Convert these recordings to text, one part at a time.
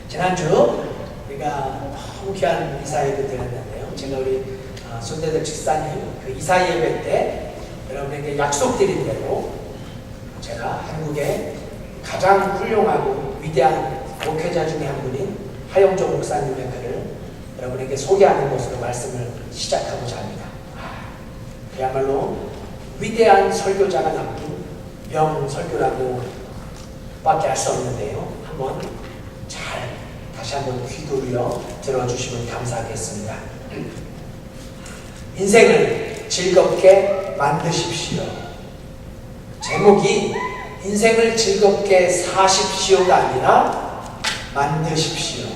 지난주 우리가 너무 귀한 이사예배 드렸는데요. 제가 우리 손대덕 집사님 그 이사 예배 때 여러분에게 약속드린 대로 제가 한국의 가장 훌륭하고 위대한 목회자 중에 한 분인 하영조 목사님의 글을 여러분에게 소개하는 것으로 말씀을 시작하고자 합니다. 그야말로 위대한 설교자가 남긴 명설교라고 밖에 할 수 없는데요. 한번 다시 한번 귀 기울여 들어주시면 감사하겠습니다. 인생을 즐겁게 만드십시오. 제목이 인생을 즐겁게 사십시오가 아니라 만드십시오.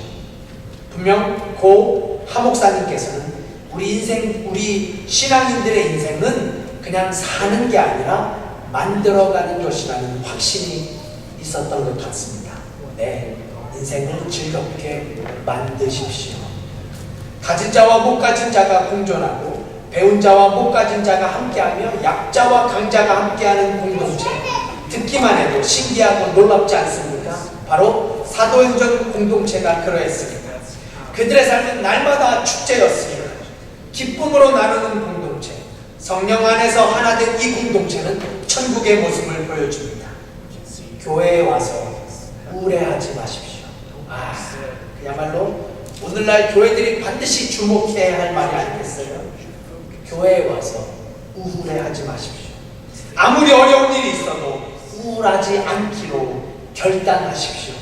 분명 고 하목사님께서는 우리 신앙인들의 인생은 그냥 사는 게 아니라 만들어가는 것이라는 확신이 있었던 것 같습니다. 네, 인생을 즐겁게 만드십시오. 가진 자와 못 가진 자가 공존하고 배운 자와 못 가진 자가 함께하며 약자와 강자가 함께하는 공동체, 듣기만 해도 신기하고 놀랍지 않습니까? 바로 사도행전 공동체가 그러했습니다. 그들의 삶은 날마다 축제였습니다. 기쁨으로 나누는 공동체, 성령 안에서 하나 된 이 공동체는 천국의 모습을 보여줍니다. 교회에 와서 우울해하지 마십시오. 그야말로 오늘날 교회들이 반드시 주목해야 할 말이 아니겠어요? 교회에 와서 우울해하지 마십시오. 아무리 어려운 일이 있어도 우울하지 않기로 결단하십시오.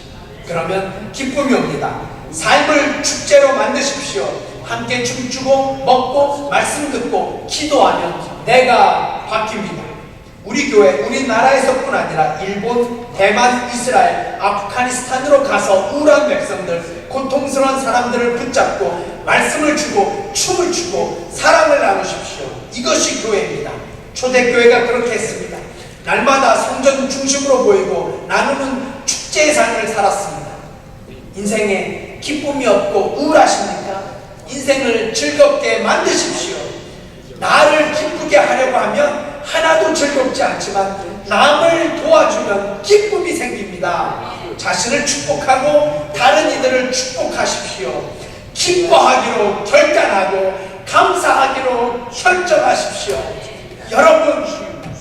그러면 기쁨이 옵니다. 삶을 축제로 만드십시오. 함께 춤추고 먹고 말씀 듣고 기도하면 내가 바뀝니다. 우리 교회, 우리나라에서뿐 아니라 일본, 대만, 이스라엘, 아프가니스탄으로 가서 우울한 백성들, 고통스러운 사람들을 붙잡고 말씀을 주고 춤을 추고 사랑을 나누십시오. 이것이 교회입니다. 초대교회가 그렇게 했습니다. 날마다 성전 중심으로 보이고 나누는 축제의 삶을 살았습니다. 인생에 기쁨이 없고 우울하십니까? 인생을 즐겁게 만드십시오. 나를 기쁘게 하려고 하면 하나도 즐겁지 않지만 남을 도와주면 기쁨이 생깁니다. 자신을 축복하고 다른 이들을 축복하십시오. 기뻐하기로 결단하고 감사하기로 결정하십시오. 여러분,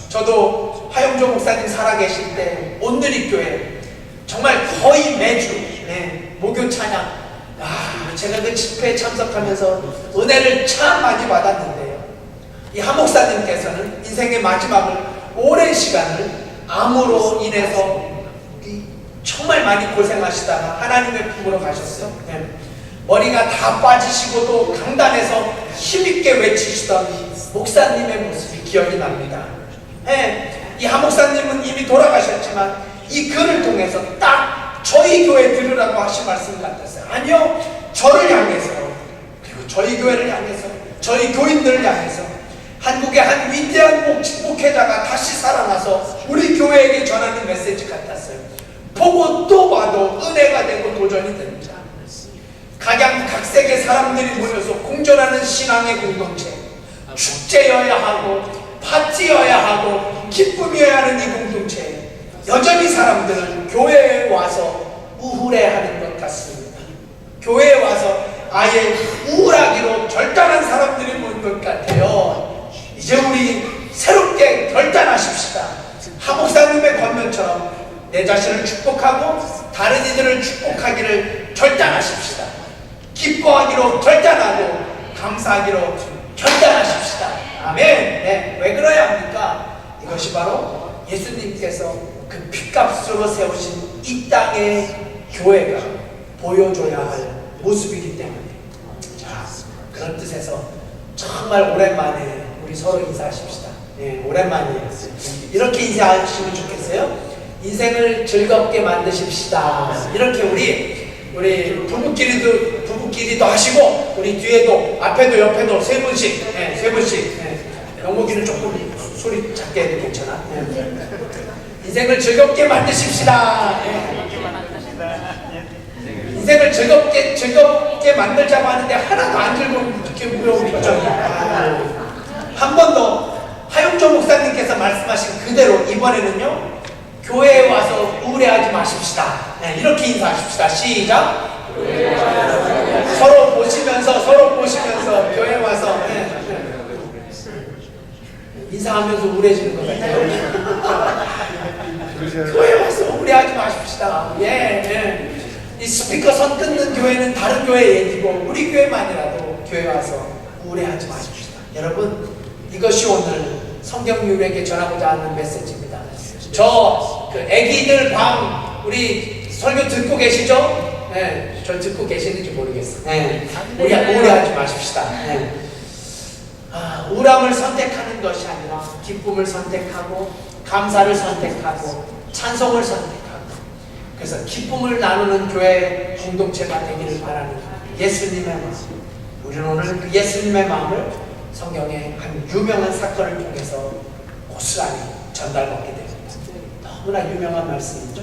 저도 하영조 목사님 살아계실 때 온누리교회 정말 거의 매주 목요 찬양 제가 그 집회에 참석하면서 은혜를 참 많이 받았는데요. 이 하목사님께서는 인생의 마지막을 오랜 시간을 암으로 인해서 정말 많이 고생하시다가 하나님의 품으로 가셨어요. 머리가 다 빠지시고도 강단에서 힘있게 외치시던 목사님의 모습이 기억이 납니다. 이 하목사님은 이미 돌아가셨지만 이 글을 통해서 딱 저희 교회 들으라고 하신 말씀 같았어요. 아니요, 저를 향해서, 그리고 저희 교회를 향해서, 저희 교인들을 향해서 한국의 한 위대한 목회자가 다시 살아나서 우리 교회에게 전하는 메시지 같았어요. 보고 또 봐도 은혜가 되고 도전이 됩니다. 각색의 사람들이 모여서 공존하는 신앙의 공동체, 축제여야 하고 파티여야 하고 기쁨이어야 하는 이 공동체, 여전히 사람들은 교회에 와서 우울해하는 것 같습니다. 교회에 와서 아예 우울하기로 결단한 사람들이 모인 것 같아요. 이제 우리 새롭게 결단하십시다. 하목사님의 권면처럼 내 자신을 축복하고 다른 이들을 축복하기를 결단하십시다. 기뻐하기로 결단하고 감사하기로 결단하십시다. 아멘. 왜 그래야 합니까? 이것이 바로 예수님께서 그 핏값으로 세우신 이 땅의 교회가 보여줘야 할 모습이기 때문에, 그런 뜻에서 정말 오랜만에 우리 서로 인사하십시다. 오랜만이에요. 이렇게 인사하시면 좋겠어요. 인생을 즐겁게 만드십시다. 이렇게 우리 부부끼리도 하시고 우리 뒤에도 앞에도 옆에도 세 분씩 영목이는 조금 소리 작게 해도 괜찮아. 인생을 즐겁게 만드십시다. 인생을 즐겁게 만들자고 하는데 하나도 안 즐거운 이렇게 무거운 표정이야. 한 번 더 하영조 목사님께서 말씀하신 그대로 이번에는요, 교회에 와서 우울해하지 마십시다. 이렇게 인사하십시다. 시작. 서로 보시면서 교회 와서 인사하면서 우울해지는 것 같아요. 교회 와서 우울해하지 마십시다. 이 스피커 선 끊는 교회는 다른 교회 얘기고 우리 교회만이라도 교회 와서 우울해하지 마십시다. 여러분, 이것이 오늘 성경유에게 전하고자 하는 메시지입니다. 저 애기들 방 우리 설교 듣고 계시죠? 저 듣고 계시는지 모르겠어요. 우리 우울해하지 마십시다. 우울함을 선택하는 것이 아니라 기쁨을 선택하고 감사를 선택하고 찬송을 선택하고, 그래서 기쁨을 나누는 교회 공동체가 되기를 바라는 예수님의 마음. 우리는 오늘 그 예수님의 마음을 성경의 한 유명한 사건을 통해서 고스란히 전달받게 됩니다. 너무나 유명한 말씀이죠.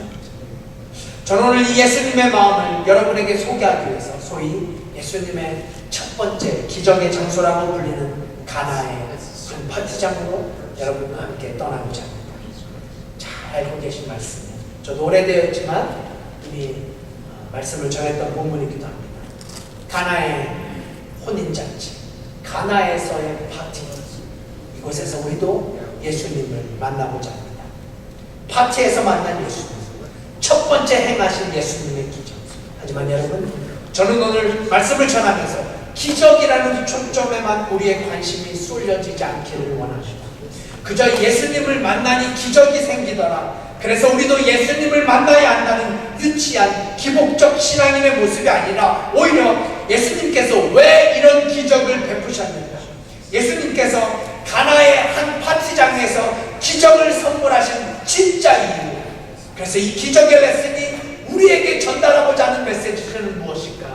저는 오늘 이 예수님의 마음을 여러분에게 소개하기 위해서 소위 예수님의 첫 번째 기적의 장소라고 불리는 가나의 한 파티장으로 여러분과 함께 떠나고자 합니다. 잘 알고 계신 말씀이에요. 저도 오래되었지만 이미 말씀을 전했던 본문이기도 합니다. 가나의 혼인잔치, 가나에서의 파티, 이곳에서 우리도 예수님을 만나보자 합니다. 파티에서 만난 예수님, 첫 번째 행하신 예수님의 기적. 하지만 여러분, 저는 오늘 말씀을 전하면서 기적이라는 초점에만 우리의 관심이 쏠려지지 않기를 원합니다. 그저 예수님을 만나니 기적이 생기더라, 그래서 우리도 예수님을 만나야 한다는 유치한 기복적 신앙인의 모습이 아니라 오히려 예수님께서 왜 이런 기적을 베푸셨는가, 예수님께서 가나의 한 파티장에서 기적을 선물하신 진짜 이유, 그래서 이 기적의 레슨이 우리에게 전달하고자 하는 메시지는 무엇일까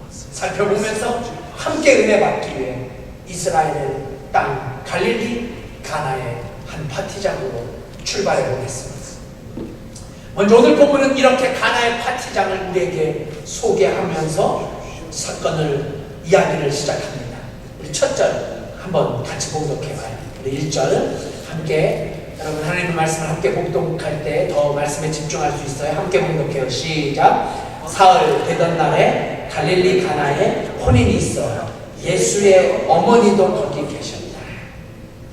살펴보면서 함께 은혜 받기 위해 이스라엘 땅 갈릴리 가나의 한 파티장으로 출발해 보겠습니다. 먼저 오늘 본문은 이렇게 가나의 파티장을 우리에게 소개하면서 사건을 이야기를 시작합니다. 우리 첫 절 한번 같이 봉독해봐요. 우리 1절 함께, 여러분 하나님의 말씀을 함께 봉독할 때 더 말씀에 집중할 수 있어요. 함께 봉독해요. 시작. 사흘 되던 날에 갈릴리 가나에 혼인이 있어 예수의 어머니도 거기 계셨다.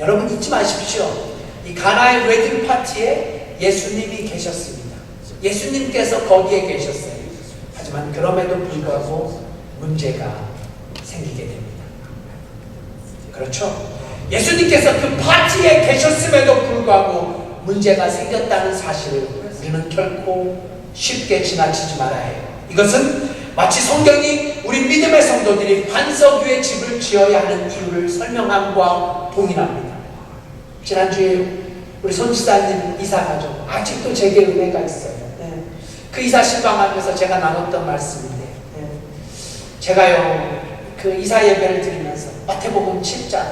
여러분 잊지 마십시오. 이 가나의 웨딩 파티에 예수님이 계셨습니다. 예수님께서 거기에 계셨어요. 하지만 그럼에도 불구하고 문제가 생기게 됩니다. 그렇죠? 예수님께서 그 파티에 계셨음에도 불구하고 문제가 생겼다는 사실을 우리는 결코 쉽게 지나치지 말아야 해요. 이것은 마치 성경이 우리 믿음의 성도들이 반석 위에 집을 지어야 하는 이유를 설명함과 동일합니다. 지난주에 우리 손지사님 이사가족 아직도 제게 은혜가 있어요. 그 이사 신방하면서 제가 나눴던 말씀인데, 제가요 그 이사 예배를 드리면서 마태복음 7장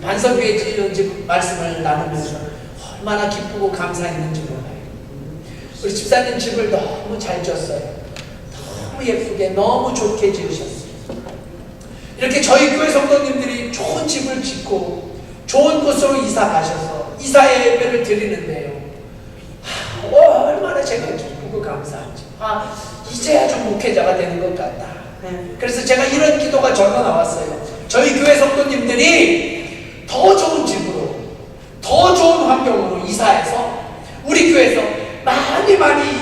반석 위에 지은 집 말씀을 나누면서 얼마나 기쁘고 감사했는지 몰라요. 우리 집사님 집을 너무 잘 지었어요. 너무 예쁘게 너무 좋게 지으셨어요. 이렇게 저희 교회 성도님들이 좋은 집을 짓고 좋은 곳으로 이사 가셔서 이사 예배를 드리는데요, 얼마나 제가 기쁘고 감사하지. 이제야 좀 목회자가 되는 것 같다. 그래서 제가 이런 기도가 절로 나왔어요. 저희 교회 성도님들이 더 좋은 집으로, 더 좋은 환경으로 이사해서 우리 교회에서 많이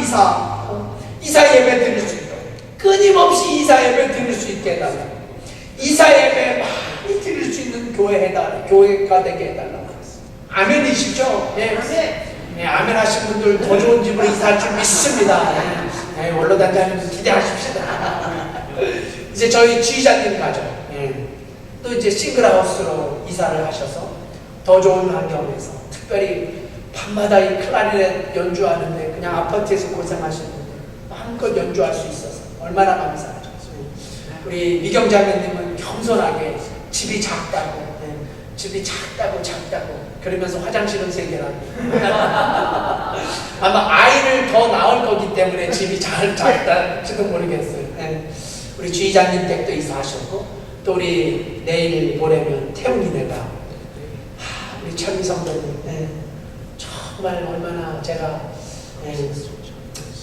이사 예배 드릴 수 있도록, 끊임없이 이사 예배 드릴 수 있게 해달라고, 이사 예배 많이 드릴 수 있는 교회가 되게 해달라고. 아멘이시죠? 네, 아멘 하신 분들 더 좋은 집으로 이사할 줄 믿습니다. 원로단장님 기대하십시다. 이제 저희 지휘자님 가죠. 또 이제 싱글하우스로 이사를 하셔서 더 좋은 환경에서, 특별히 밤마다 이 클라리넷 연주하는데 그냥 아파트에서 고생하시는 분들 마음껏 연주할 수 있어서 얼마나 감사하죠. 우리 미경자매님은 겸손하게 집이 작다고 그러면서 화장실은 3개라고 아마 아이를 더 낳을 거기 때문에 집이 작다지도 모르겠어요. 우리 주의장님 댁도 이사하셨고, 또 우리 내일 모레면 태웅이네가, 우리 철미 성도님 정말 얼마나 제가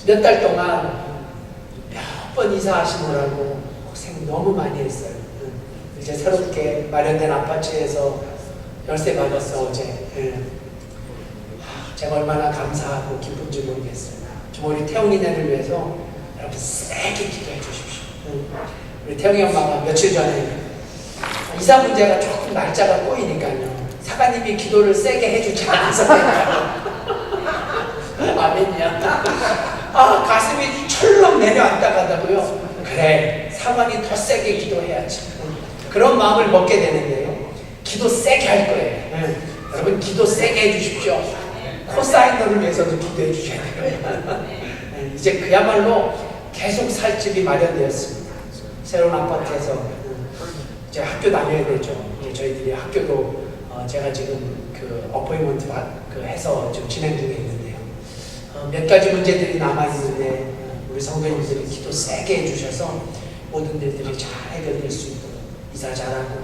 몇 달 동안 몇 번 이사하시느라고 고생 너무 많이 했어요. 이제 새롭게 마련된 아파트에서 열쇠 받았어 어제. 제가 얼마나 감사하고 기쁜지 모르겠어요. 좀 우리 태웅이네를 위해서 여러분 세게 기도해 주십시오. 우리 태웅이 엄마가 며칠 전에 이사 문제가 조금 날짜가 꼬이니까요. 사관님이 기도를 세게 해주지 않아서 아멘이야. 가슴이 철렁 내려앉다 가다고요. 그래, 사관이 더 세게 기도해야지. 그런 마음을 먹게 되는데요. 기도 세게 할 거예요. 여러분 기도 세게 해주십시오. 코사이너를 위해서도 기도해 주셔야 돼요. 이제 그야말로 계속 살 집이 마련되었습니다. 새로운 아파트에서 이제 학교 다녀야 되죠. 이제 저희들이 학교도 제가 지금 그 어포인먼트 해서 좀 진행 중에 있는데요. 몇 가지 문제들이 남아 있는데 우리 성도님들이 기도 세게 해주셔서 모든 일들이 잘 해결될 수 있도록 이사 잘하고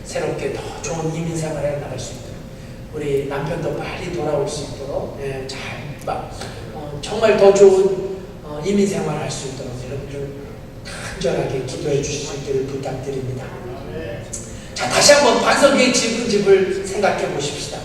새롭게 더 좋은 이민 생활에 나갈 수 있도록 우리 남편도 빨리 돌아올 수 있도록 정말 더 좋은 이민 생활을 할 수 있도록 여러분들 간절하게 기도해 주실 수 있기를 부탁드립니다. 자, 다시 한번 반석의 집을 생각해 보십시다.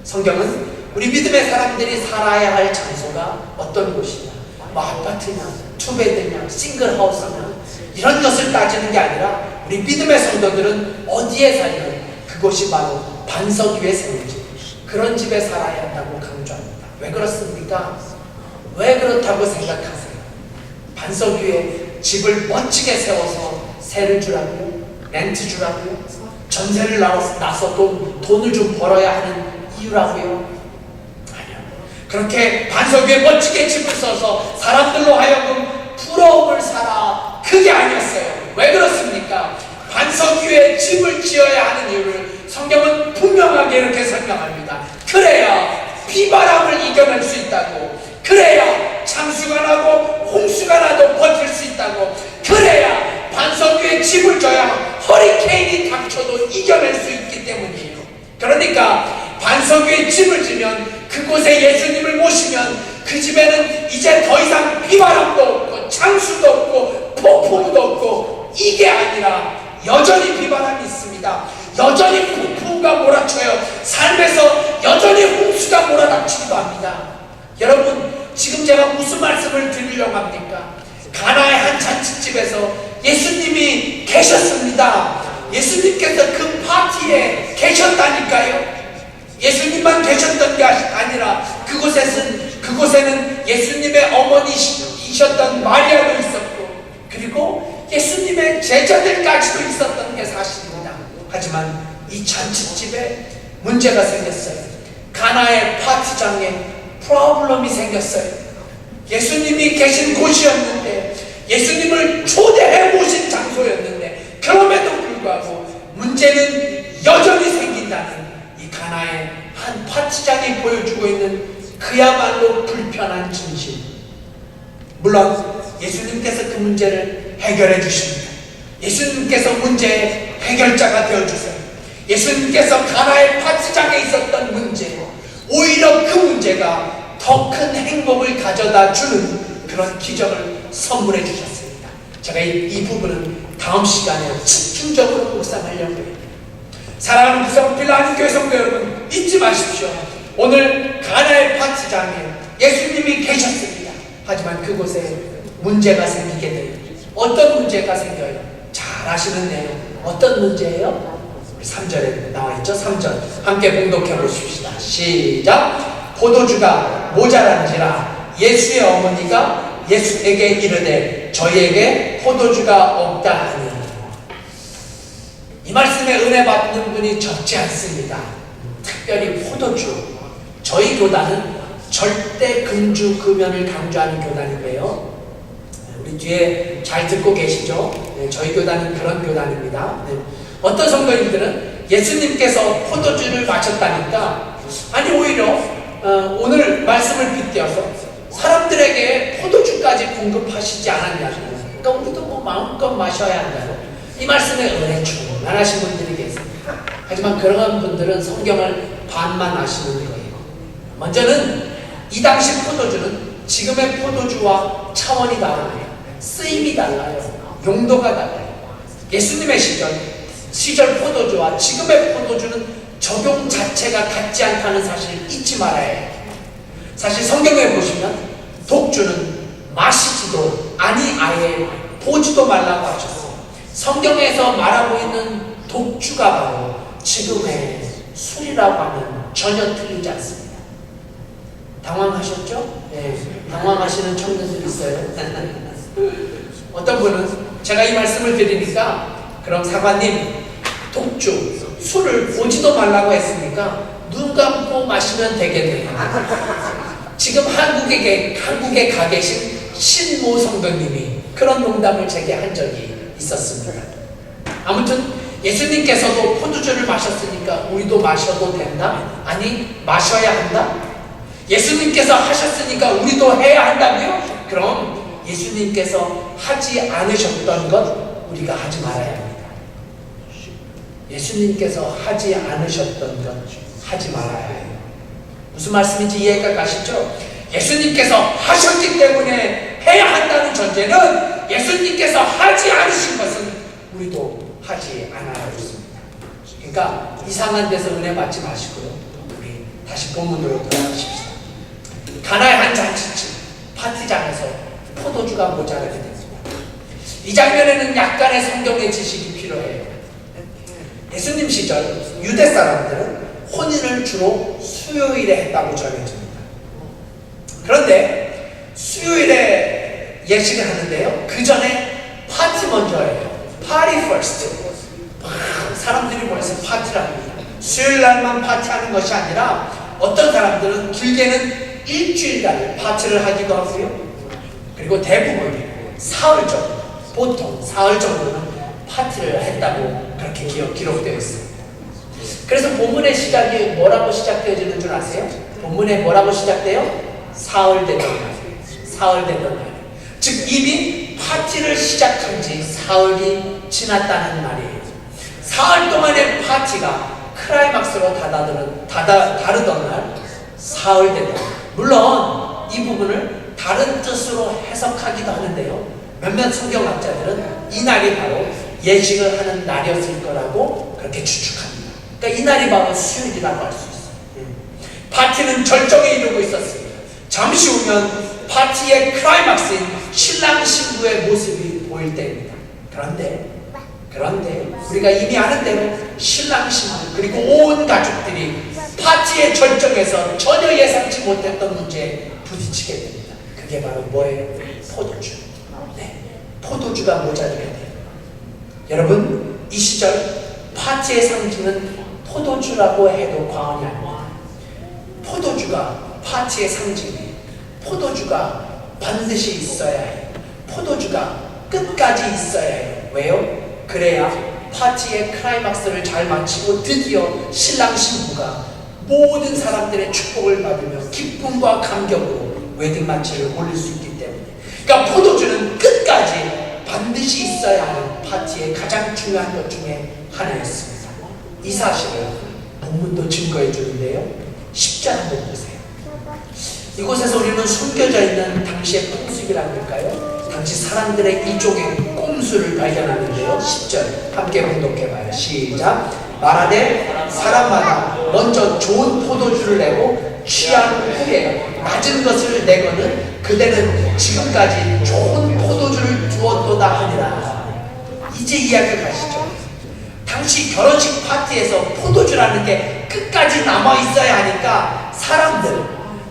성경은 우리 믿음의 사람들이 살아야 할 장소가 어떤 곳이냐, 뭐 아파트냐, 투베드냐, 싱글하우스냐 이런 것을 따지는 게 아니라 우리 믿음의 성도들은 어디에 살든 그곳이 바로 반석 위에 세운 집, 그런 집에 살아야 한다고 강조합니다. 왜 그렇습니까? 왜 그렇다고 생각하세요? 반석 위에 집을 멋지게 세워서 세를 주라고요? 렌트 주라고요? 전세를 나서 돈을 좀 벌어야 하는 이유라고요? 아니요. 그렇게 반석 위에 멋지게 집을 써서 사람들로 하여금 부러움을 사라, 그게 아니었어요. 왜 그렇습니까? 반석 위에 집을 지어야 하는 이유를 성경은 분명하게 이렇게 설명합니다. 그래야 비바람을 이겨낼 수 있다고, 그래야 창수가 나고 홍수가 나도 버틸 수 있다고, 그래야 반석 위에 집을 져야 허리케인이 닥쳐도 이겨낼 수 있기 때문이에요. 그러니까 반석 위에 집을 지면, 그곳에 예수님을 모시면 그 집에는 이제 더 이상 비바람도 없고 창수도 없고 폭풍도 없고, 이게 아니라 여전히 비바람이 있습니다. 여전히 폭풍우가 몰아쳐요. 삶에서 여전히 홍수가 몰아닥치기도 합니다. 여러분, 지금 제가 무슨 말씀을 드리려고 합니까? 가나의 한 잔치집에서 예수님이 계셨습니다. 예수님께서 그 파티에 계셨다니까요. 예수님만 계셨던 게 아니라 그곳에는 예수님의 어머니이셨던 마리아도 있었고, 그리고 예수님의 제자들까지도 있었던 게 사실입니다. 하지만 이 잔치집에 문제가 생겼어요. 가나의 파티장에 프로블럼이 생겼어요. 예수님이 계신 곳이었는데, 예수님을 초대해 모신 장소였는데, 그럼에도 불구하고 문제는 여전히 생긴다는 이 가나의 한 파티장이 보여주고 있는 그야말로 불편한 진실. 물론 예수님께서 그 문제를 해결해 주십니다. 예수님께서 문제의 해결자가 되어주세요. 예수님께서 가나의 파티장에 있었던 문제, 오히려 그 문제가 더 큰 행복을 가져다 주는 그런 기적을 선물해 주셨습니다. 제가 이 부분은 다음 시간에 집중적으로 묵상하려고 해요. 사랑하는 구성빌라 한인교회 성도 여러분, 잊지 마십시오. 오늘 가나의 파티장에 예수님이 계셨습니다. 하지만 그곳에 문제가 생기게 돼요. 어떤 문제가 생겨요? 잘 아시는 내용. 어떤 문제예요? 3절에 나와있죠. 3절 함께 봉독해 보십시다. 시작. 포도주가 모자란지라 예수의 어머니가 예수에게 이르되 저희에게 포도주가 없다 하니. 이 말씀에 은혜 받는 분이 적지 않습니다. 특별히 포도주. 저희 교단은 절대 금주 금연을 강조하는 교단인데요, 우리 뒤에 잘 듣고 계시죠? 네, 저희 교단은 그런 교단입니다. 네. 어떤 성도님들은 예수님께서 포도주를 마셨다니까, 아니 오히려 오늘 말씀을 빗대어서 사람들에게 포도주까지 공급하시지 않았냐고, 그러니까 우리도 뭐 마음껏 마셔야 한다고, 이 말씀에 은혜 충만하신 분들이 계십니다. 하지만 그런 분들은 성경을 반만 아시는 거예요. 먼저는 이 당시 포도주는 지금의 포도주와 차원이 다릅니다. 쓰임이 달라요. 용도가 달라요. 예수님의 시절 포도주와 지금의 포도주는 적용 자체가 같지 않다는 사실을 잊지 말아야 해요. 사실 성경에 보시면 독주는 마시지도 아니 아예 보지도 말라고 하셨어요. 성경에서 말하고 있는 독주가 바로 지금의 술이라고 하면 전혀 틀리지 않습니다. 당황하셨죠? 네, 당황하시는 청년들 있어요. 어떤 분은 제가 이 말씀을 드리니까 그럼 사관님 독주, 술을 보지도 말라고 했으니까 눈 감고 마시면 되겠네요. 지금 한국에 가 계신 신모 성도님이 그런 농담을 제게 한 적이 있었습니다. 아무튼 예수님께서도 포도주를 마셨으니까 우리도 마셔도 된다? 아니 마셔야 한다? 예수님께서 하셨으니까 우리도 해야 한다고요? 그럼 예수님께서 하지 않으셨던 것 우리가 하지 말아야 합니다. 예수님께서 하지 않으셨던 것 하지 말아야 해요. 무슨 말씀인지 이해가 가시죠? 예수님께서 하셨기 때문에 해야 한다는 전제는 예수님께서 하지 않으신 것은 우리도 하지 않아야 했습니다. 그러니까 이상한 데서 은혜 받지 마시고요. 우리 다시 본문으로 돌아가십시다. 가나의 한 잔치집 파티장에서 포도주가 모자라게 됐습니다. 이 장면에는 약간의 성경의 지식이 필요해요. 예수님 시절 유대 사람들은 혼인을 주로 수요일에 했다고 전해집니다. 그런데 수요일에 예식을 하는데요. 그 전에 파티 먼저 해요. 파티 퍼스트. 사람들이 모여서 파티를 합니다. 수요일 날만 파티하는 것이 아니라 어떤 사람들은 길게는 일주일간 파티를 하기도 하고요. 그리고 대부분 사흘 정도, 보통 사흘 정도는 파티를 했다고 그렇게 기록되어 있습니다. 그래서 본문의 시작이 뭐라고 시작되어지는 줄 아세요? 본문에 뭐라고 시작돼요? 사흘 되던 날. 사흘 되던 날. 즉 이미 파티를 시작한 지 사흘이 지났다는 말이에요. 사흘 동안의 파티가 클라이막스로 다르던 날, 사흘 되던 날. 물론 이 부분을 다른 뜻으로 해석하기도 하는데요. 몇몇 성경학자들은 이 날이 바로 예식을 하는 날이었을 거라고 그렇게 추측합니다. 그러니까 이 날이 바로 수요일이라고 할 수 있어요. 파티는 절정에 이르고 있었습니다. 잠시 후면 파티의 클라이막스인 신랑 신부의 모습이 보일 때입니다. 그런데 우리가 이미 아는 대로 신랑 신부 그리고 온 가족들이 파티의 절정에서 전혀 예상치 못했던 문제에 부딪히게 됩니다. 그게 바로 뭐예요? 포도주. 네, 포도주가 모자라게 돼요. 여러분, 이 시절 파티의 상징은 포도주라고 해도 과언이 아닙니다. 포도주가 파티의 상징이에요. 포도주가 반드시 있어야 해요. 포도주가 끝까지 있어야 해요. 왜요? 그래야 파티의 클라이막스를 잘 마치고 드디어 신랑 신부가 모든 사람들의 축복을 받으며 기쁨과 감격으로 웨딩 마치를 올릴 수 있기 때문에. 그러니까 포도주는 끝까지 반드시 있어야 하는 파티의 가장 중요한 것 중에 하나였습니다. 이 사실을 본문도 증거해 주는데요. 10절 한번 보세요. 이곳에서 우리는 숨겨져 있는 당시의 풍습이랄까요? 당시 사람들의 일종의 꼼수를 발견하는데요. 10절 함께 봉독해봐요. 시작. 말하되 사람마다 먼저 좋은 포도주를 내고 취한 후에 낮은 것을 내거는 그대는 지금까지 좋은 포도주를 두었도다 하니라. 이제 이야기 가시죠. 당시 결혼식 파티에서 포도주라는 게 끝까지 남아있어야 하니까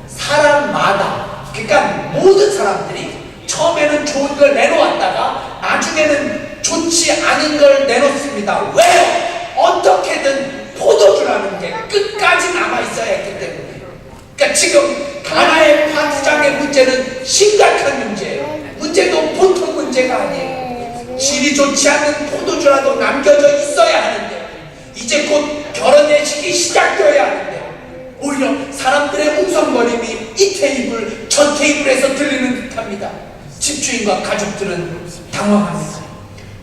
사람마다 그러니까 모든 사람들이 처음에는 좋은 걸 내놓았다가 나중에는 좋지 않은 걸 내놓습니다. 왜요? 어떻게든 포도주라는 게 끝까지 남아있어야 했기 때문에. 그러니까 지금 가나의 파티장의 문제는 심각한 문제예요. 문제도 보통 문제가 아니에요. 질이 좋지 않은 포도주라도 남겨져 있어야 하는데 이제 곧 결혼 예식이 시작되어야 하는데 오히려 사람들의 웅성거림이 이 테이블 저 테이블에서 들리는 듯합니다. 집주인과 가족들은 당황합니다.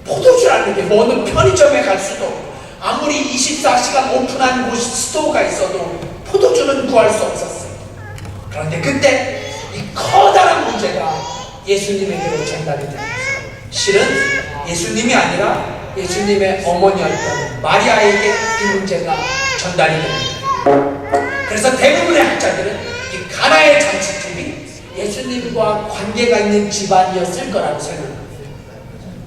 포도주라는 게 어느 편의점에 갈 수도 없고 아무리 24시간 오픈한 곳 스토어가 있어도 포도주는 구할 수 없었어요. 그런데 그때 이 커다란 문제가 예수님에게로 전달이 됩니다. 실은 예수님이 아니라 예수님의 어머니였던 마리아에게 이 문제가 전달이 됩니다. 그래서 대부분의 학자들은 이 가나의 잔치집이 예수님과 관계가 있는 집안이었을 거라고 설명합니다.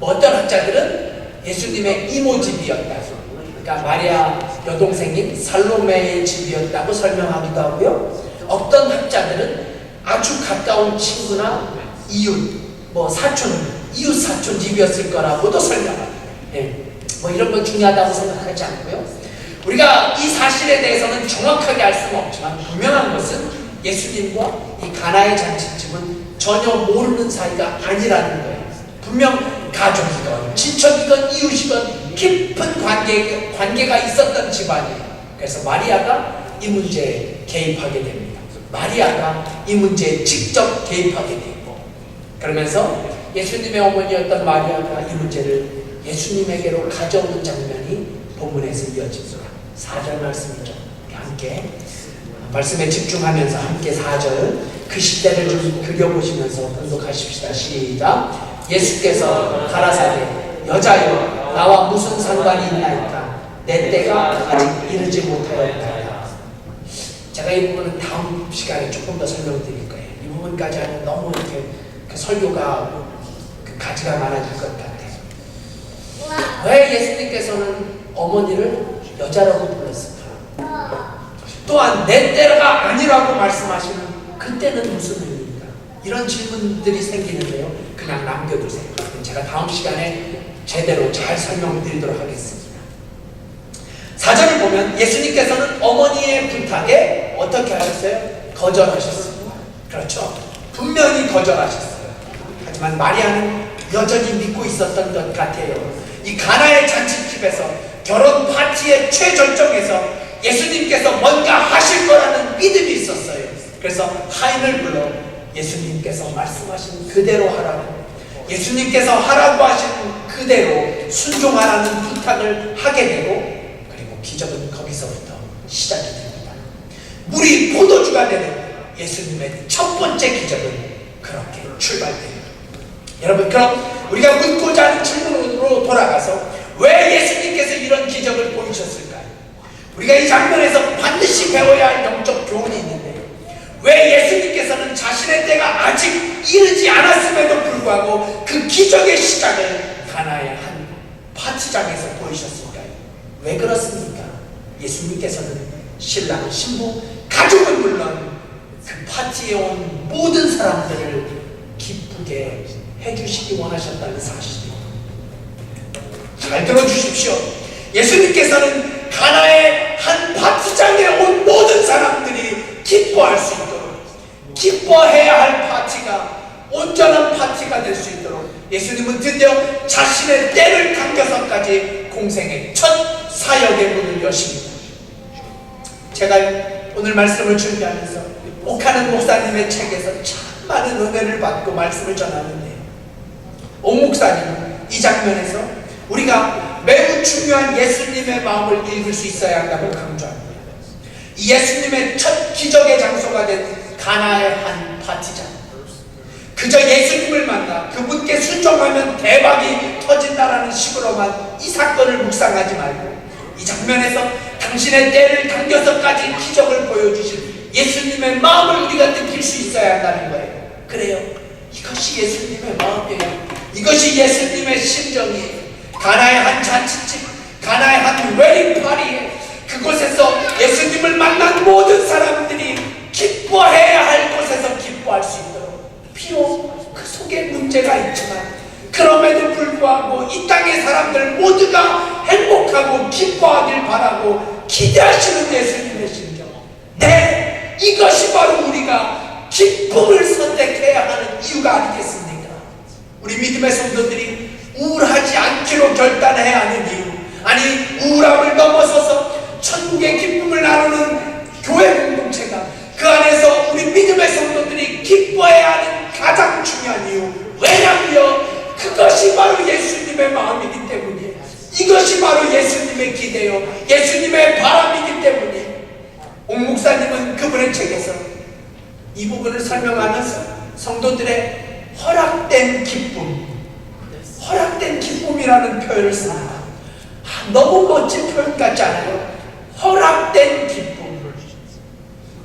어떤 학자들은 예수님의 이모집이었다고, 그러니까 마리아 여동생인 살로메의 집이었다고 설명하기도 하고요. 어떤 학자들은 아주 가까운 친구나 이웃, 이웃 사촌 집이었을 거라고도 설명합니다. 뭐 이런 건 중요하다고 생각하지 않고요. 우리가 이 사실에 대해서는 정확하게 알 수는 없지만 분명한 것은 예수님과 이 가나의 잔치집은 전혀 모르는 사이가 아니라는 거예요. 분명 가족이건 친척이건 이웃이건 깊은 관계가 있었던 집안이에요. 그래서 마리아가 이 문제에 개입하게 됩니다. 마리아가 이 문제에 직접 개입하게 되고, 그러면서 예수님의 어머니였던 마리아가 이 문제를 예수님에게로 가져오는 장면이 본문에서 이어집니다. 4절 말씀이죠. 함께 말씀에 집중하면서 함께 4절 그 시대를 좀 그려보시면서 분독하십시다. 시작. 예수께서 가라사대 여자여 나와 무슨 상관이 있나이까 내 때가 아직 이르지 못하였다. 제가 이 부분은 다음 시간에 조금 더 설명드릴 거예요. 이 부분까지 하면 너무 이렇게 그 설교가 그 가지가 많아질 것 같아요. 왜 예수님께서는 어머니를 여자라고 불렀을까? 또한 내 때가 아니라고 말씀하시는 그때는 무슨 의미입니까? 이런 질문들이 생기는데요. 그냥 남겨두세요. 제가 다음 시간에 제대로 잘 설명드리도록 하겠습니다. 4절을 보면 예수님께서는 어머니의 부탁에 어떻게 하셨어요? 거절하셨습니다. 그렇죠. 분명히 거절하셨어요. 하지만 마리아는 여전히 믿고 있었던 것 같아요. 이 가나의 잔치집에서 결혼 파티의 최절정에서 예수님께서 뭔가 하실 거라는 믿음이 있었어요. 그래서 하인을 불러 예수님께서 말씀하신 그대로 하라고, 예수님께서 하라고 하신 그대로 순종하라는 부탁을 하게 되고, 그리고 기적은 거기서부터 시작이 됩니다. 물이 포도주가 되는 예수님의 첫 번째 기적은 그렇게 출발됩니다. 여러분, 그럼 우리가 묻고자 하는 질문으로 돌아가서 왜 예수님께서 이런 기적을 보이셨을까요? 우리가 이 장면에서 반드시 배워야 할 영적 교훈이 있는데요. 왜 예수님께서는 자신의 때가 아직 이르지 않았음에도 불구하고 그 기적의 시작을 가나의 한 파티장에서 보이셨을까요? 왜 그렇습니까? 예수님께서는 신랑, 신부, 가족은 물론 그 파티에 온 모든 사람들을 기쁘게 해주시기 원하셨다는 사실입니다. 잘 들어주십시오. 예수님께서는 가나의 한 파티장에 온 모든 사람들이 기뻐할 수 있도록, 기뻐해야 할 파티가 온전한 파티가 될 수 있도록 예수님은 드디어 자신의 때를 당겨서까지 공생의 첫 사역의 문을 여십니다. 제가 오늘 말씀을 준비하면서 옥하는 목사님의 책에서 참 많은 은혜를 받고 말씀을 전하는데, 옥 목사님은 이 장면에서 우리가 매우 중요한 예수님의 마음을 읽을 수 있어야 한다고 강조합니다. 이 예수님의 첫 기적의 장소가 된 가나의 한 파티장, 그저 예수님을 만나 그분께 순종하면 대박이 터진다라는 식으로만 이 사건을 묵상하지 말고, 이 장면에서 당신의 때를 당겨서까지 기적을 보여주신 예수님의 마음을 우리가 느낄 수 있어야 한다는 거예요. 그래요. 이것이 예수님의 마음이에요. 이것이 예수님의 심정이에요. 가나의 한 잔치집, 가나의 한 웨딩 파리에 그곳에서 예수님을 만난 모든 사람들이 기뻐해야 할 곳에서 기뻐할 수 있도록, 비록 그 속에 문제가 있지만 그럼에도 불구하고 이 땅의 사람들 모두가 행복하고 기뻐하길 바라고 기대하시는 예수님의 심정. 네, 이것이 바로 우리가 기쁨을 선택해야 하는 이유가 아니겠습니까? 우리 믿음의 성도들이 우울하지 않기로 결단해야 하는 이유, 아니 우울함을 넘어서서 천국의 기쁨을 나누는 교회 공동체가 그 안에서 우리 믿음의 성도들이 기뻐해야 하는 가장 중요한 이유, 왜냐하면 그것이 바로 예수님의 마음이기 때문이에요. 이것이 바로 예수님의 기대요, 예수님의 바람이기 때문이에요. 옥 목사님은 그분의 책에서 이 부분을 설명하면서 성도들의 허락된 기쁨, 허락된 기쁨이라는 표현을 씁니다. 너무 멋진 표현 같지 않아요? 허락된 기쁨.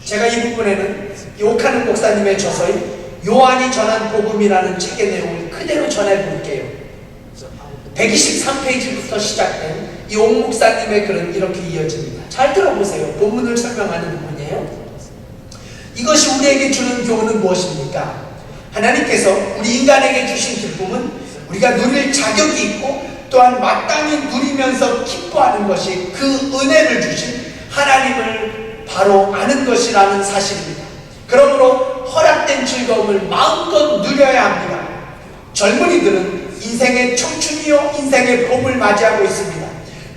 제가 이 부분에는 욕하는 목사님의 저서인 요한이 전한 복음이라는 책의 내용을 그대로 전해볼게요. 123페이지부터 시작된 이 옥 목사님의 글은 이렇게 이어집니다. 잘 들어보세요. 본문을 설명하는 부분이에요. 이것이 우리에게 주는 교훈은 무엇입니까? 하나님께서 우리 인간에게 주신 기쁨은 우리가 누릴 자격이 있고 또한 마땅히 누리면서 기뻐하는 것이 그 은혜를 주신 하나님을 바로 아는 것이라는 사실입니다. 그러므로 허락된 즐거움을 마음껏 누려야 합니다. 젊은이들은 인생의 청춘이요 인생의 봄을 맞이하고 있습니다.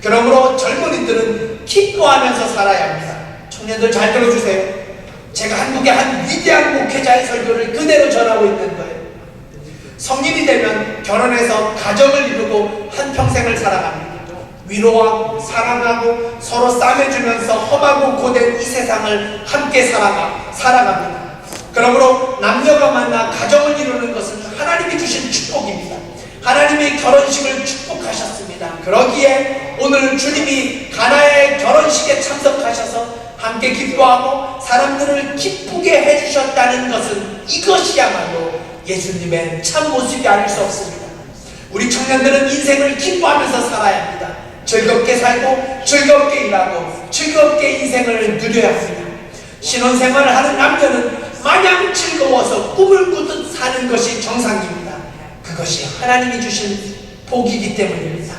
그러므로 젊은이들은 기뻐하면서 살아야 합니다. 청년들 잘 들어주세요. 제가 한국의 한 위대한 목회자의 설교를 그대로 전하고 있는 거예요. 성인이 되면 결혼해서 가정을 이루고 한평생을 살아갑니다. 위로하고 사랑하고 서로 싸매주면서 험하고 고된 이 세상을 함께 살아갑니다. 그러므로 남녀가 만나 가정을 이루는 것은 하나님이 주신 축복입니다. 하나님이 결혼식을 축복하셨습니다. 그러기에 오늘 주님이 가나의 결혼식에 참석하셔서 함께 기뻐하고 사람들을 기쁘게 해주셨다는 것은 이것이야말로 예수님의 참 모습이 아닐 수 없습니다. 우리 청년들은 인생을 기뻐하면서 살아야 합니다. 즐겁게 살고 즐겁게 일하고 즐겁게 인생을 누려야 합니다. 신혼생활을 하는 남녀는 마냥 즐거워서 꿈을 꾸듯 사는 것이 정상입니다. 그것이 하나님이 주신 복이기 때문입니다.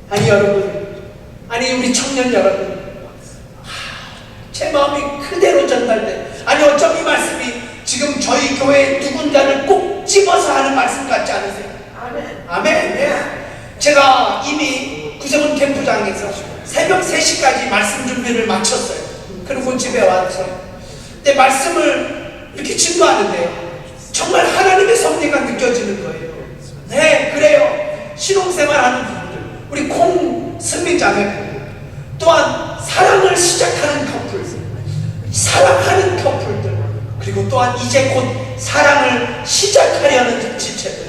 아니 여러분, 아니 우리 청년 여러분, 제 마음이 그대로 전달돼. 아니 어쩜 이 말씀이 지금 저희 교회 누군가를 꼭 집어서 하는 말씀 같지 않으세요? 아멘. 아멘. 네. 제가 이미 구세군 캠프장에서 새벽 3시까지 말씀 준비를 마쳤어요. 그리고 집에 와서 내 말씀을 이렇게 증거하는데요, 정말 하나님의 섭리가 느껴지는 거예요. 네, 그래요. 신혼생활하는 분들, 우리 콩 승리자매 부부, 또한 사랑을 시작하는 커플, 사랑하는 커플들, 그리고 또한 이제 곧 사랑을 시작하려는 지체들,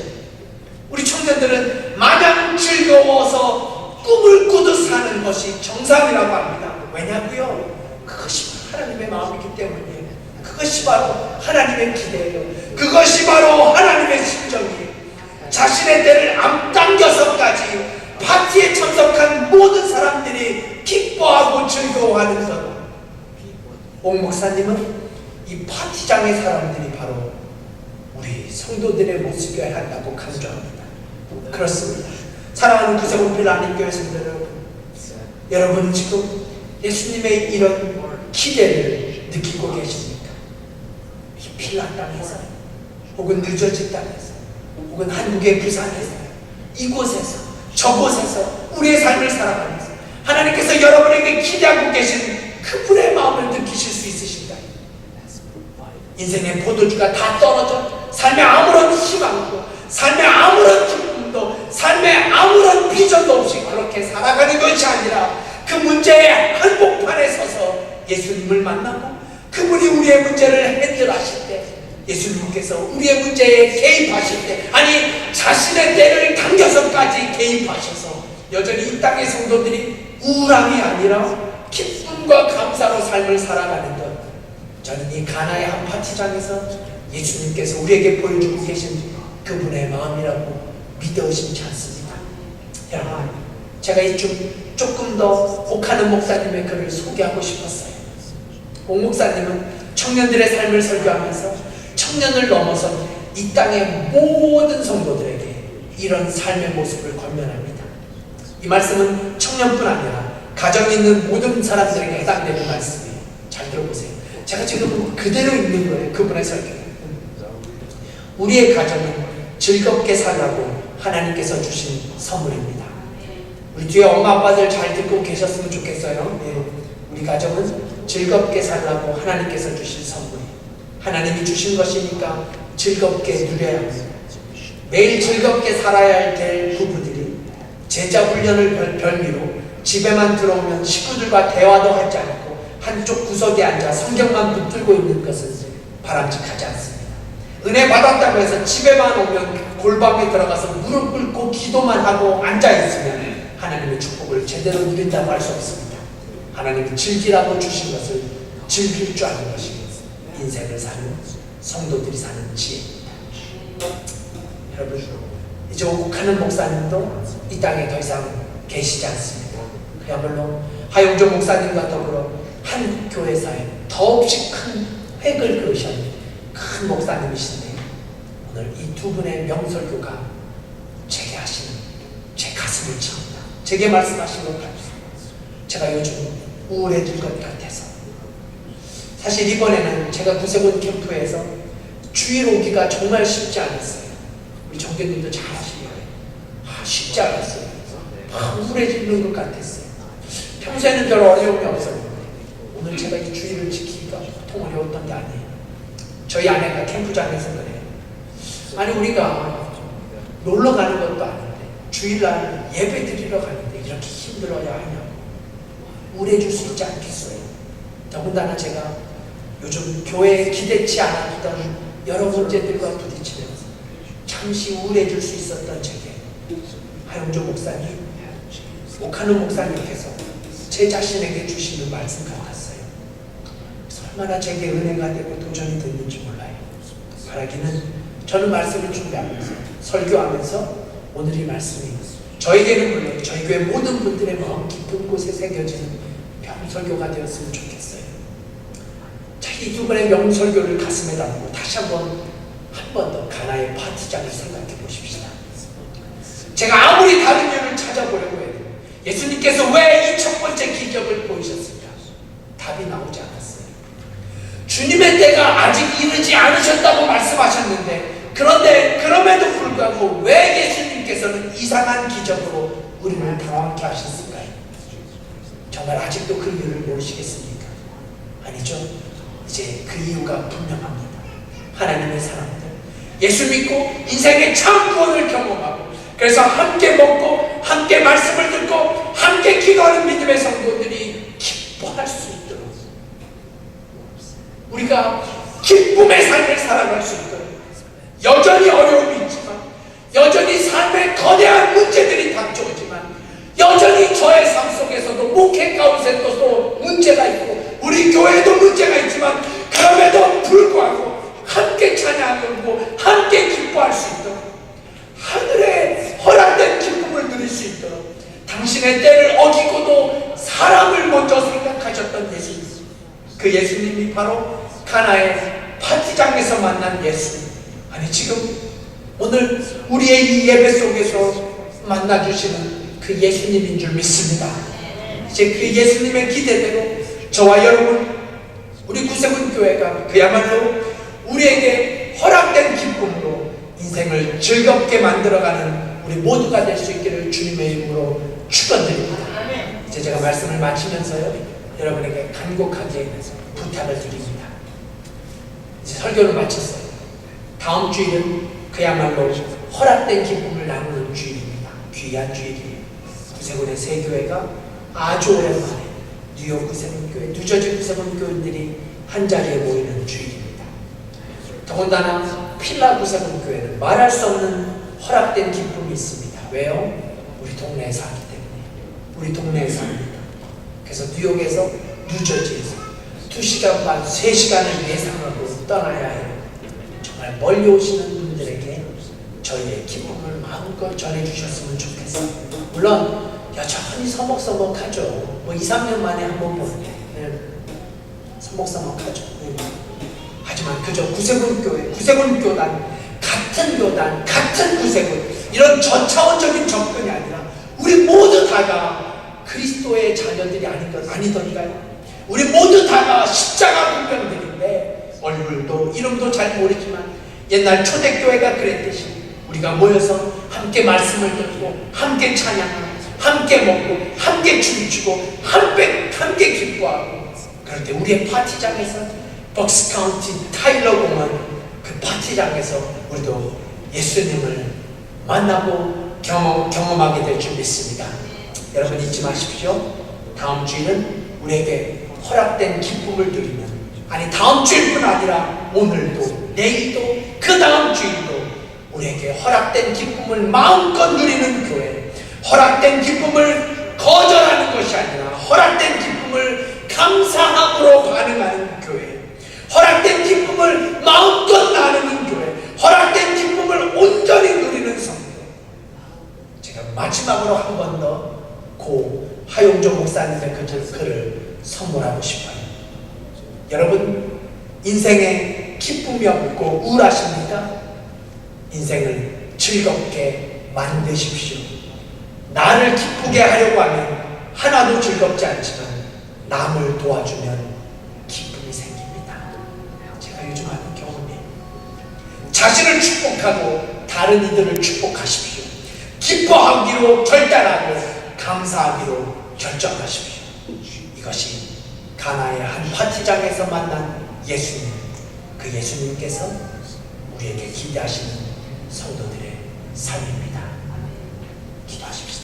우리 청년들은 마냥 즐거워서 꿈을 꾸듯 사는 것이 정상이라고 합니다. 왜냐고요? 그것이 하나님의 마음이기 때문이에요. 그것이 바로 하나님의 기대예요. 그것이 바로 하나님의 심정이에요. 자신의 때를 앞당겨서까지 파티에 참석한 모든 사람들이 기뻐하고 즐거워하는 것. 옥 목사님은 이 파티장의 사람들이 바로 우리 성도들의 모습이어야 한다고 강조합니다. 그렇습니다. 사랑하는 구세군 빌라님교회 성도 여러분, 여러분 지금 예수님의 이런 기대를 느끼고 계십니까? 이 빌라 땅에서, 혹은 뉴저지 땅에서, 혹은 한국의 부산에서, 이곳에서, 저곳에서 우리의 삶을 살아가면서 하나님께서 여러분에게 기대하고 계신 그분의 마음을 느끼실 수 있으신가요? 인생의 포도주가 다 떨어져 삶에 아무런 희망도, 삶에 아무런 기쁨도, 삶에 아무런 비전도 없이 그렇게 살아가는 것이 아니라 그 문제의 한복판에 서서 예수님을 만나고 그분이 우리의 문제를 해결하실 때, 예수님께서 우리의 문제에 개입하실 때, 아니 자신의 때를 당겨서까지 개입하셔서 여전히 이 땅의 성도들이 우울함이 아니라 기쁨과 감사로 삶을 살아가는 것, 저는 이 가나의 한 파티장에서 예수님께서 우리에게 보여주고 계신 그분의 마음이라고 믿어 의심치 않습니다. 여러분, 제가 이쯤 조금 더 옥하는 목사님의 글을 소개하고 싶었어요. 옥 목사님은 청년들의 삶을 설교하면서 청년을 넘어선 이 땅의 모든 성도들에게 이런 삶의 모습을 권면합니다. 이 말씀은 청년뿐 아니라 가정 있는 모든 사람들에게 해당되는 말씀이에요. 잘 들어보세요. 제가 지금 그대로 읽는 거예요. 그분의 설교. 우리의 가정은 즐겁게 살라고 하나님께서 주신 선물입니다. 우리 뒤에 엄마 아빠들 잘 듣고 계셨으면 좋겠어요. 네. 우리 가정은 즐겁게 살라고 하나님께서 주신 선물이에요. 하나님이 주신 것이니까 즐겁게 누려야 합니다. 매일 즐겁게 살아야 될 부부들이 제자 훈련을 별미로 집에만 들어오면 식구들과 대화도 하지 않고 한쪽 구석에 앉아 성경만 붙들고 있는 것은 바람직하지 않습니다. 은혜 받았다고 해서 집에만 오면 골방에 들어가서 무릎 꿇고 기도만 하고 앉아있으면 하나님의 축복을 제대로 누린다고 할 수 없습니다. 하나님이 즐기라고 주신 것을 즐길 줄 아는 것이 인생을 사는 성도들이 사는 지혜입니다. 여러분, 이제 오국하는 목사님도 이 땅에 더 이상 계시지 않습니다. 그야말로 하용조 목사님과 더불어 한국 교회사에 더없이 큰 획을 그으신 큰 목사님이신데, 오늘 이 두 분의 명설교가 제게 하시는, 제 가슴을 칩니다. 제게 말씀하신 것 같아요. 제가 요즘 우울해질 것 같아서, 사실 이번에는 제가 구세군 캠프에서 주일 오기가 정말 쉽지 않았어요. 우리 정교님도 잘 아실 거예요. 쉽지 않았어요. 우울해지는 것 같았어요. 평소에는 별 어려움이 없었는데 오늘 제가 이 주일을 지키기가 보통 어려웠던 게 아니에요. 저희 아내가 캠프장에서 그래요. 아니, 우리가 놀러 가는 것도 아닌데 주일날 예배 드리러 가는데 이렇게 힘들어야 하냐고, 우울해질 수 있지 않겠어요? 더군다나 제가 요즘 교회에 기대치 않았던 여러 문제들과 부딪히면서 잠시 우울해질 수 있었던 제게 하용조 목사님, 오카노 목사님께서 제 자신에게 주시는 말씀 같았어요. 얼마나 제게 은혜가 되고 도전이 됐는지 몰라요. 바라기는 저는 말씀을 준비하면서 설교하면서 오늘 이 말씀이 저에게는 물론 저희 교회 모든 분들의 마음 깊은 곳에 새겨지는 명설교가 되었으면 좋겠어요. 자, 이 두 번의 명설교를 가슴에 담고 다시 한 번 더 가나의 파티장을 생각해 보십시다. 제가 아무리 다른 이유를 찾아보려고 해도 예수님께서 왜 이 첫 번째 기적을 보이셨을까? 답이 나오지 않았어요. 주님의 때가 아직 이르지 않으셨다고 말씀하셨는데, 그런데 그럼에도 불구하고 왜 예수님께서는 이상한 기적으로 우리를 당황케 하셨을까요? 정말 아직도 그 이유를 모르시겠습니까? 아니죠. 이제 그 이유가 분명합니다. 하나님의 사람들, 예수 믿고 인생의 참 구원을 경험하고, 그래서 함께 먹고 함께 말씀을 듣고 함께 기도하는 믿음의 성도들이 기뻐할 수 있도록, 우리가 기쁨의 삶을 살아갈 수 있도록, 여전히 어려움이 있지만, 여전히 삶에 거대한 문제들이 닥쳐오지만, 여전히 저의 삶 속에서도 목회 가운데도 또 문제가 있고 우리 교회도 문제가 있지만, 그럼에도 불구하고 함께 찬양하고 함께 기뻐할 수 있도록, 하늘의 허락된 기쁨을 누릴 수 있도록, 당신의 때를 어기고도 사람을 먼저 생각하셨던 예수님, 그 예수님이 바로 가나의 파티장에서 만난 예수님, 아니 지금 오늘 우리의 이 예배 속에서 만나주시는 그 예수님인 줄 믿습니다. 이제 그 예수님의 기대대로 저와 여러분, 우리 구세군 교회가 그야말로 우리에게 허락된 기쁨으로 인생을 즐겁게 만들어가는 우리 모두가 될 수 있기를 주님의 이름으로 축원드립니다. 이제 제가 말씀을 마치면서요, 여러분에게 간곡하게 부탁을 드립니다. 이제 설교를 마쳤어요. 다음 주일은 그야말로 허락된 기쁨을 나누는 주일입니다. 귀한 주일이에요. 구세군의 새 교회가 아주 오랜만에 뉴욕 구세군교회, 뉴저지 구세군교인들이 한자리에 모이는 주일입니다. 더군다나 필라 구세군교회는 말할 수 없는 허락된 기쁨이 있습니다. 왜요? 우리 동네에 살기 때문에. 우리 동네에 삽니다. 그래서 뉴욕에서 뉴저지에서 2시간 반, 3시간을 예상하고 떠나야 해요. 정말 멀리 오시는 분들에게 저희의 기쁨을 마음껏 전해주셨으면 좋겠어요. 물론 여전히 서먹서먹하죠. 뭐 2-3년 만에 한번 보는데 서먹서먹하죠. 하지만 그저 구세군교회, 구세군교단, 같은 교단, 같은 구세군, 이런 저차원적인 접근이 아니라 우리 모두 다가 그리스도의 자녀들이 아니던가요? 우리 모두 다가 십자가 분명들인데, 얼굴도 이름도 잘 모르지만 옛날 초대교회가 그랬듯이 우리가 모여서 함께 말씀을 듣고 함께 찬양하고 함께 먹고 함께 춤추고 함께 기뻐하고, 그럴 때 우리의 파티장에서, 벅스카운티 타일러 공원 그 파티장에서 우리도 예수님을 만나고 경험하게 될 줄 믿습니다. 여러분 잊지 마십시오. 다음 주일은 우리에게 허락된 기쁨을 누리는, 아니 다음 주일뿐 아니라 오늘도 내일도 그 다음 주일도 우리에게 허락된 기쁨을 마음껏 누리는 교회, 허락된 기쁨을 거절하는 것이 아니라 허락된 기쁨을 감사함으로 반응하는 교회, 허락된 기쁨을 마음껏 나누는 교회, 허락된 기쁨을 온전히 누리는 성도. 제가 마지막으로 한 번 더 고 하용조 목사님의 그 글을 선물하고 싶어요. 여러분, 인생에 기쁨이 없고 우울하십니까? 인생을 즐겁게 만드십시오. 나를 기쁘게 하려고 하면 하나도 즐겁지 않지만 남을 도와주면 기쁨이 생깁니다. 제가 요즘 하는 경험이에요. 자신을 축복하고 다른 이들을 축복하십시오. 기뻐하기로 결단하고 감사하기로 결정하십시오. 이것이 가나의 한 파티장에서 만난 예수님, 그 예수님께서 우리에게 기대하시는 성도들의 삶입니다.